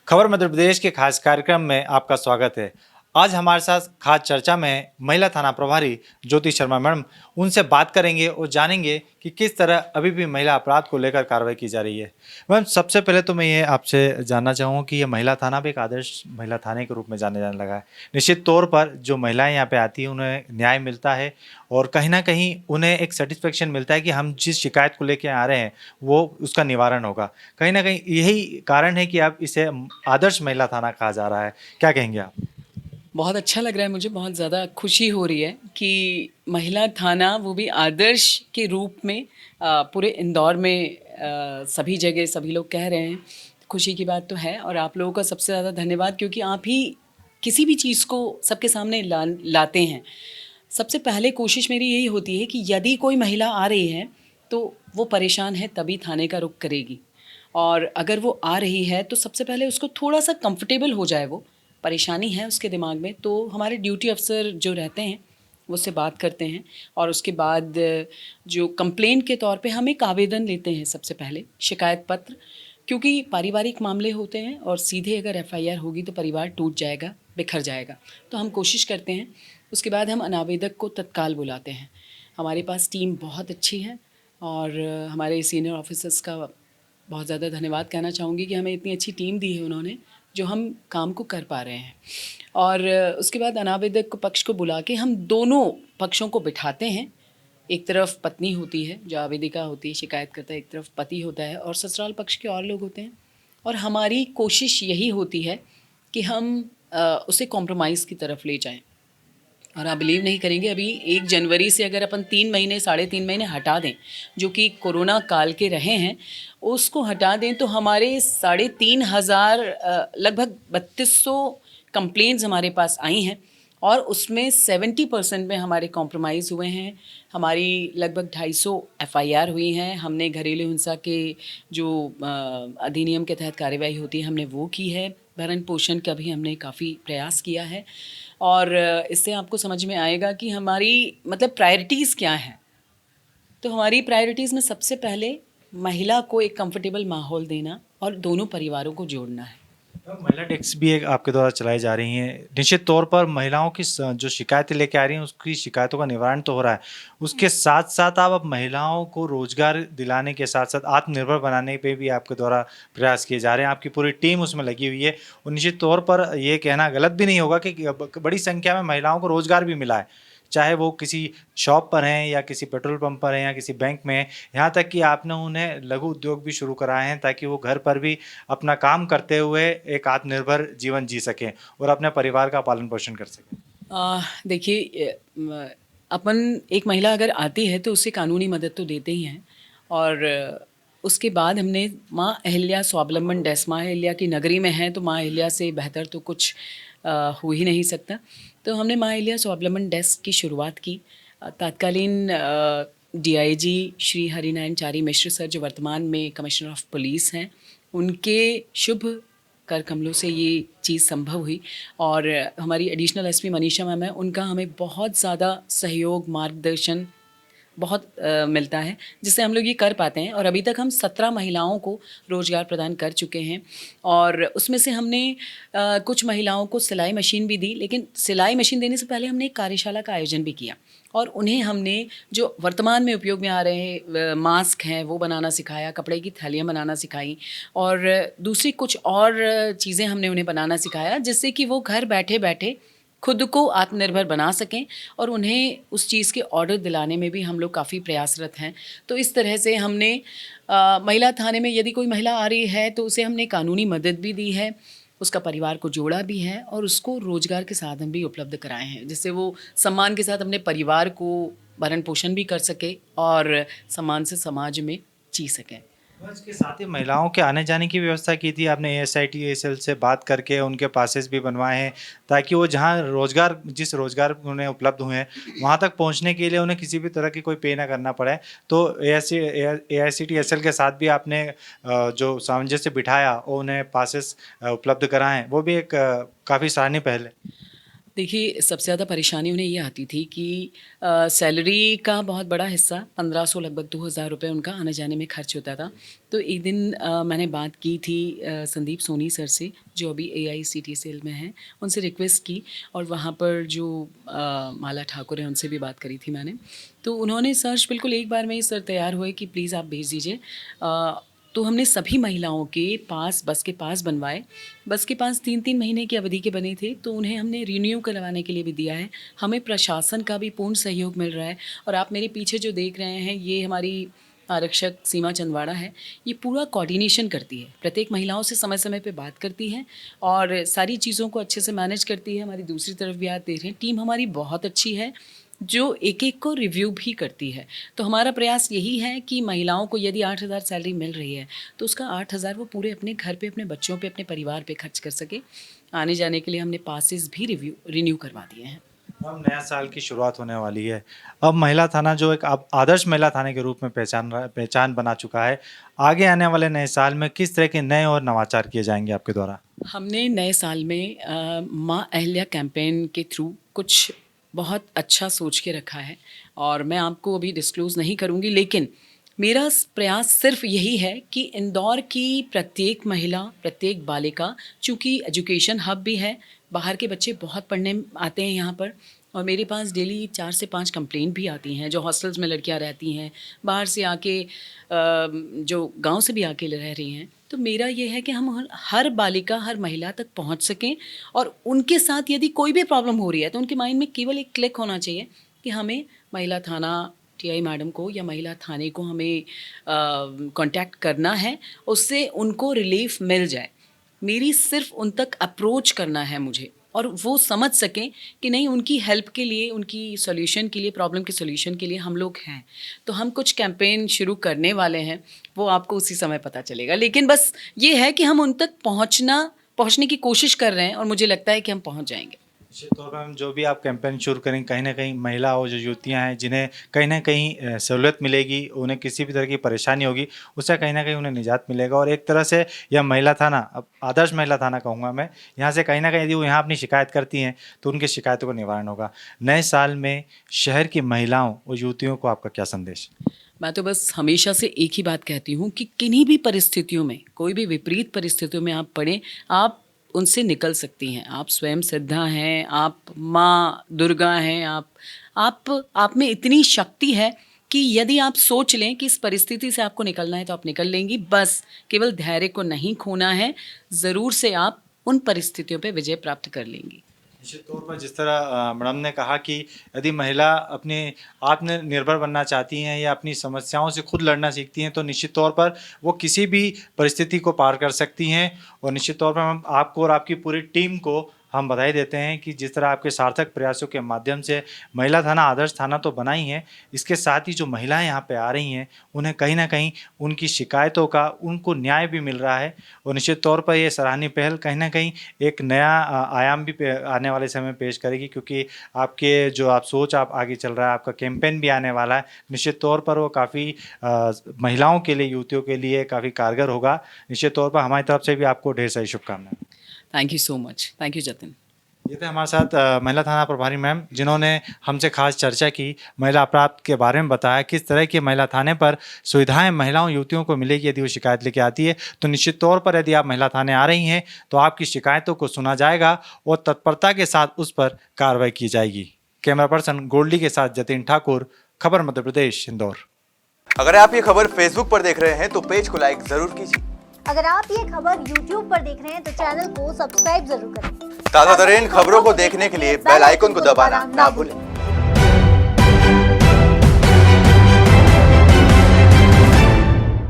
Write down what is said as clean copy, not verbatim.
खबर मध्य प्रदेश के खास कार्यक्रम में आपका स्वागत है। आज हमारे साथ खास चर्चा में महिला थाना प्रभारी ज्योति शर्मा मैडम, उनसे बात करेंगे और जानेंगे कि किस तरह अभी भी महिला अपराध को लेकर कार्रवाई की जा रही है। मैम, सबसे पहले तो मैं ये आपसे जानना चाहूँगा कि ये महिला थाना भी एक आदर्श महिला थाने के रूप में जाने लगा है। निश्चित तौर पर जो महिलाएं यहाँ पे आती हैं उन्हें न्याय मिलता है और कहीं ना कहीं उन्हें एक सेटिस्फेक्शन मिलता है कि हम जिस शिकायत को लेकर आ रहे हैं वो उसका निवारण होगा। कहीं ना कहीं यही कारण है कि अब इसे आदर्श महिला थाना कहा जा रहा है। क्या कहेंगे आप? बहुत अच्छा लग रहा है, मुझे बहुत ज़्यादा खुशी हो रही है कि महिला थाना वो भी आदर्श के रूप में पूरे इंदौर में सभी जगह सभी लोग कह रहे हैं। खुशी की बात तो है और आप लोगों का सबसे ज़्यादा धन्यवाद, क्योंकि आप ही किसी भी चीज़ को सबके सामने लाते हैं। सबसे पहले कोशिश मेरी यही होती है कि यदि कोई महिला आ रही है तो वो परेशान है तभी थाने का रुख करेगी, और अगर वो आ रही है तो सबसे पहले उसको थोड़ा सा कंफर्टेबल हो जाए, वो परेशानी है उसके दिमाग में, तो हमारे ड्यूटी अफसर जो रहते हैं वो उससे बात करते हैं। और उसके बाद जो कंप्लेंट के तौर पे हम एक आवेदन लेते हैं, सबसे पहले शिकायत पत्र, क्योंकि पारिवारिक मामले होते हैं और सीधे अगर एफआईआर होगी तो परिवार टूट जाएगा, बिखर जाएगा। तो हम कोशिश करते हैं। उसके बाद हम अनावेदक को तत्काल बुलाते हैं। हमारे पास टीम बहुत अच्छी है और हमारे सीनियर ऑफिसर्स का बहुत ज़्यादा धन्यवाद कहना चाहूँगी कि हमें इतनी अच्छी टीम दी है उन्होंने, जो हम काम को कर पा रहे हैं। और उसके बाद अनावेदक को पक्ष को बुला के हम दोनों पक्षों को बिठाते हैं। एक तरफ पत्नी होती है जो आवेदिका होती है, शिकायत करता है, एक तरफ पति होता है और ससुराल पक्ष के और लोग होते हैं। और हमारी कोशिश यही होती है कि हम उसे कॉम्प्रोमाइज़ की तरफ ले जाएं। और आप बिलीव नहीं करेंगे, अभी 1 जनवरी से अगर अपन 3 महीने 3.5 महीने हटा दें, जो कि कोरोना काल के रहे हैं, उसको हटा दें तो हमारे 3,500 लगभग 3200 कंप्लेंट्स हमारे पास आई हैं और उसमें 70% में हमारे कॉम्प्रोमाइज़ हुए हैं। हमारी लगभग 250 एफआईआर हुई हैं। हमने घरेलू हिंसा के जो अधिनियम के तहत कार्यवाही होती है हमने वो की है। भरण पोषण का भी हमने काफ़ी प्रयास किया है। और इससे आपको समझ में आएगा कि हमारी मतलब प्रायोरिटीज़ क्या हैं। तो हमारी प्रायोरिटीज़ में सबसे पहले महिला को एक कंफर्टेबल माहौल देना और दोनों परिवारों को जोड़ना है। महिला डेस्क भी एक आपके द्वारा चलाई जा रही हैं। निश्चित तौर पर महिलाओं की जो शिकायतें लेके आ रही हैं उसकी शिकायतों का निवारण तो हो रहा है। उसके साथ साथ आप अब महिलाओं को रोजगार दिलाने के साथ साथ आत्मनिर्भर बनाने पे भी आपके द्वारा प्रयास किए जा रहे हैं। आपकी पूरी टीम उसमें लगी हुई है और निश्चित तौर पर ये कहना गलत भी नहीं होगा कि बड़ी संख्या में महिलाओं को रोजगार भी मिला है, चाहे वो किसी शॉप पर हैं या किसी पेट्रोल पंप पर हैं या किसी बैंक में हैं। यहाँ तक कि आपने उन्हें लघु उद्योग भी शुरू कराए हैं ताकि वो घर पर भी अपना काम करते हुए एक आत्मनिर्भर जीवन जी सकें और अपने परिवार का पालन पोषण कर सकें। देखिए, अपन एक महिला अगर आती है तो उससे कानूनी मदद तो देते ही हैं। और उसके बाद हमने माँ अहिल्या स्वावलंबन डेस्क, माँ अहिल्या की नगरी में है तो माँ अहिल्या से बेहतर तो कुछ हो ही नहीं सकता। तो हमने माँ अहिल्या स्वावलंबन डेस्क की शुरुआत की। तत्कालीन डीआईजी श्री हरिनारायण चारी मिश्र सर, जो वर्तमान में कमिश्नर ऑफ पुलिस हैं, उनके शुभ कर कमलों से ये चीज़ संभव हुई। और हमारी एडिशनल एसपी मनीषा मैम है, उनका हमें बहुत ज़्यादा सहयोग, मार्गदर्शन बहुत मिलता है, जिससे हम लोग ये कर पाते हैं। और अभी तक हम 17 महिलाओं को रोज़गार प्रदान कर चुके हैं। और उसमें से हमने कुछ महिलाओं को सिलाई मशीन भी दी, लेकिन सिलाई मशीन देने से पहले हमने एक कार्यशाला का आयोजन भी किया और उन्हें हमने जो वर्तमान में उपयोग में आ रहे मास्क हैं वो बनाना सिखाया, कपड़े की थैलियाँ बनाना सिखाई और दूसरी कुछ और चीज़ें हमने उन्हें बनाना सिखाया, जिससे कि वो घर बैठे बैठे खुद को आत्मनिर्भर बना सकें। और उन्हें उस चीज़ के ऑर्डर दिलाने में भी हम लोग काफ़ी प्रयासरत हैं। तो इस तरह से हमने महिला थाने में यदि कोई महिला आ रही है तो उसे हमने कानूनी मदद भी दी है, उसका परिवार को जोड़ा भी है और उसको रोज़गार के साधन भी उपलब्ध कराए हैं, जिससे वो सम्मान के साथ अपने परिवार को भरण पोषण भी कर सके और सम्मान से समाज में जी सकें। इसके साथ ही महिलाओं के आने जाने की व्यवस्था की थी आपने एएसआईटी एएसएल से बात करके उनके पासेस भी बनवाए हैं ताकि वो जहाँ रोजगार जिस रोजगार उन्हें उपलब्ध हुए हैं वहाँ तक पहुँचने के लिए उन्हें किसी भी तरह की कोई पे ना करना पड़े। तो एआईसीटी एएसएल के साथ भी आपने जो सामंजस्य बिठाया और उन्हें पासेस उपलब्ध कराएं, वो भी एक काफ़ी सराहनीय पहल है। देखिए, सबसे ज़्यादा परेशानी उन्हें ये आती थी कि सैलरी का बहुत बड़ा हिस्सा 1500 लगभग 2000 रुपये उनका आने-जाने में खर्च होता था। तो एक दिन मैंने बात की थी संदीप सोनी सर से, जो अभी AICTE सेल में हैं, उनसे रिक्वेस्ट की और वहाँ पर जो माला ठाकुर हैं, उनसे भी बात करी थी मैंने। तो उन्होंने सर्च बिल्कुल एक बार में ही सर तैयार हुए कि प्लीज़ आप भेज दीजिए। तो हमने सभी महिलाओं के पास बस के पास बनवाए। बस के पास 3-3 महीने की अवधि के बने थे, तो उन्हें हमने रिन्यू करवाने के लिए भी दिया है। हमें प्रशासन का भी पूर्ण सहयोग मिल रहा है और आप मेरे पीछे जो देख रहे हैं, ये हमारी आरक्षक सीमा चंदवाड़ा है। ये पूरा कोऑर्डिनेशन करती है, प्रत्येक महिलाओं से समय-समय पे बात करती है और सारी चीज़ों को अच्छे से मैनेज करती है। हमारी दूसरी तरफ भी आप देख रहे हैं, टीम हमारी बहुत अच्छी है, जो एक-एक को रिव्यू भी करती है। तो हमारा प्रयास यही है कि महिलाओं को यदि 8000 सैलरी मिल रही है, तो उसका 8000 वो पूरे अपने घर पे, अपने बच्चों पे, अपने परिवार पे खर्च कर सके। आने-जाने के लिए हमने पासेस भी रिन्यू करवा दिए हैं। अब नया साल की शुरुआत होने वाली है। अब महिला थाना जो एक अब आदर्श महिला थाने के रूप में पहचान बना चुका है। आगे आने वाले नए साल में किस तरह के नए और नवाचार किए जाएँगे आपके द्वारा? हमने नए साल में माँ अहल्या कैंपेन के थ्रू कुछ बहुत अच्छा सोच के रखा है और मैं आपको अभी डिस्क्लोज़ नहीं करूँगी, लेकिन मेरा प्रयास सिर्फ यही है कि इंदौर की प्रत्येक महिला, प्रत्येक बालिका, चूँकि एजुकेशन हब भी है, बाहर के बच्चे बहुत पढ़ने आते हैं यहाँ पर और मेरे पास डेली 4 से 5 कंप्लेंट भी आती हैं, जो हॉस्टल्स में लड़कियाँ रहती हैं, बाहर से आके जो गांव से भी आके रह रही हैं। तो मेरा ये है कि हम हर बालिका, हर महिला तक पहुंच सकें और उनके साथ यदि कोई भी प्रॉब्लम हो रही है, तो उनके माइंड में केवल एक क्लिक होना चाहिए कि हमें महिला थाना TI मैडम को या महिला थाने को हमें कांटेक्ट करना है, उससे उनको रिलीफ मिल जाए। मेरी सिर्फ उन तक अप्रोच करना है मुझे और वो समझ सकें कि नहीं, उनकी हेल्प के लिए, उनकी सॉल्यूशन के लिए, प्रॉब्लम के सॉल्यूशन के लिए हम लोग हैं। तो हम कुछ कैंपेन शुरू करने वाले हैं, वो आपको उसी समय पता चलेगा। लेकिन बस ये है कि हम उन तक पहुँचने की कोशिश कर रहे हैं और मुझे लगता है कि हम पहुँच जाएंगे। निश्चित तौर पर हम जो भी आप कैंपेन शुरू करेंगे, कहीं न कहीं महिला और जो युवतियाँ हैं, जिन्हें कहीं न कहीं सहूलियत मिलेगी, उन्हें किसी भी तरह की परेशानी होगी, उससे कहीं न कहीं उन्हें निजात मिलेगा और एक तरह से यह महिला थाना, अब आदर्श महिला थाना कहूँगा मैं, यहाँ से कहीं न कहीं यदि वो यहाँ अपनी शिकायत करती हैं, तो उनकी शिकायतों का निवारण होगा। नए साल में शहर की महिलाओं और युवतियों को आपका क्या संदेश? मैं तो बस हमेशा से एक ही बात कहती हूँ कि किन्हीं भी परिस्थितियों में, कोई भी विपरीत परिस्थितियों में आप पड़ें, आप उनसे निकल सकती हैं। आप स्वयं सिद्धा हैं, आप माँ दुर्गा हैं, आप में इतनी शक्ति है कि यदि आप सोच लें कि इस परिस्थिति से आपको निकलना है, तो आप निकल लेंगी। बस केवल धैर्य को नहीं खोना है, ज़रूर से आप उन परिस्थितियों पे विजय प्राप्त कर लेंगी। निश्चित तौर पर जिस तरह मैडम ने कहा कि यदि महिला अपने आत्मनिर्भर बनना चाहती हैं या अपनी समस्याओं से खुद लड़ना सीखती हैं, तो निश्चित तौर पर वो किसी भी परिस्थिति को पार कर सकती हैं और निश्चित तौर पर हम आपको और आपकी पूरी टीम को हम बधाई देते हैं कि जिस तरह आपके सार्थक प्रयासों के माध्यम से महिला थाना आदर्श थाना तो बना ही है, इसके साथ ही जो महिलाएं यहाँ पे आ रही हैं, उन्हें कहीं ना कहीं उनकी शिकायतों का उनको न्याय भी मिल रहा है और निश्चित तौर पर ये सराहनीय पहल कहीं ना कहीं एक नया आयाम भी आने वाले समय में पेश करेगी, क्योंकि आपके जो आप सोच आप आगे चल रहा है, आपका कैंपेन भी आने वाला है, निश्चित तौर पर वो काफ़ी महिलाओं के लिए, युवतियों के लिए काफ़ी कारगर होगा। निश्चित तौर पर हमारी तरफ से भी आपको ढेर सारी शुभकामनाएं। Thank you so much. Thank you Jatin. ये थे हमारे साथ महिला थाना प्रभारी मैम, जिन्होंने हमसे खास चर्चा की, महिला अपराध के बारे में बताया, किस तरह की महिला थाने पर सुविधाएं महिलाओं युवतियों को मिलेगी यदि वो शिकायत लेके आती है। तो निश्चित तौर पर यदि आप महिला थाने आ रही हैं, तो आपकी शिकायतों को सुना जाएगा और तत्परता के साथ उस पर कार्रवाई की जाएगी। कैमरा पर्सन गोल्डी के साथ जतिन ठाकुर, खबर मध्य प्रदेश, इंदौर। अगर आप ये खबर फेसबुक पर देख रहे हैं तो पेज को लाइक जरूर कीजिए। अगर आप ये खबर YouTube पर देख रहे हैं तो चैनल को सब्सक्राइब जरूर करें। ताज़ा तरीन खबरों को देखने के लिए बेल आइकन को दबाना ना भूलें।